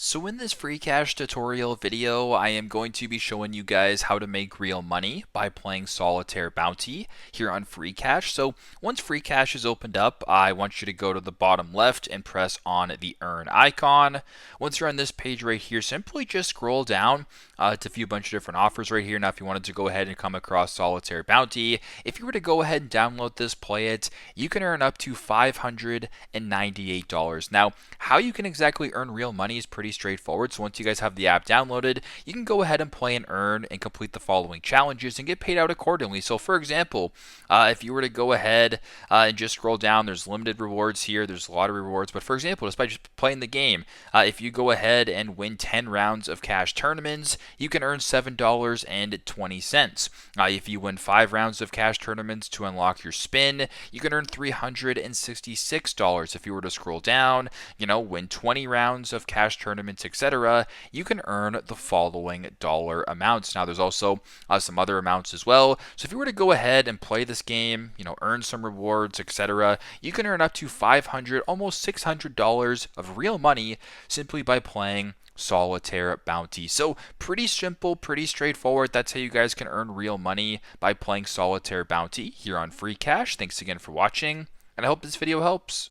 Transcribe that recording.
So in this Freecash tutorial video, I am going to be showing you guys how to make real money by playing Solitaire Bounty here on Freecash. So once Freecash is opened up, I want you to go to the bottom left and press on the earn icon. Once you're on this page right here, simply just scroll down. It's a few bunch of different offers right here. Now if you wanted to go ahead and come across Solitaire Bounty, if you were to go ahead and download this, play it, you can earn up to $598. Now how you can exactly earn real money is pretty straightforward. So once you guys have the app downloaded, you can go ahead and play and earn and complete the following challenges and get paid out accordingly. So for example, if you were to go ahead and just scroll down, there's limited rewards here, there's lottery rewards, but for example, just by just playing the game, if you go ahead and win 10 rounds of cash tournaments, you can earn $7.20. If you win 5 rounds of cash tournaments to unlock your spin, you can earn $366. If you were to scroll down, win 20 rounds of cash tournaments, etc., you can earn the following dollar amounts. Now, there's also some other amounts as well. So if you were to go ahead and play this game, earn some rewards, etc., you can earn up to $500, almost $600 of real money simply by playing Solitaire Bounty. So pretty simple, pretty straightforward. That's how you guys can earn real money by playing Solitaire Bounty here on Freecash. Thanks again for watching, and I hope this video helps.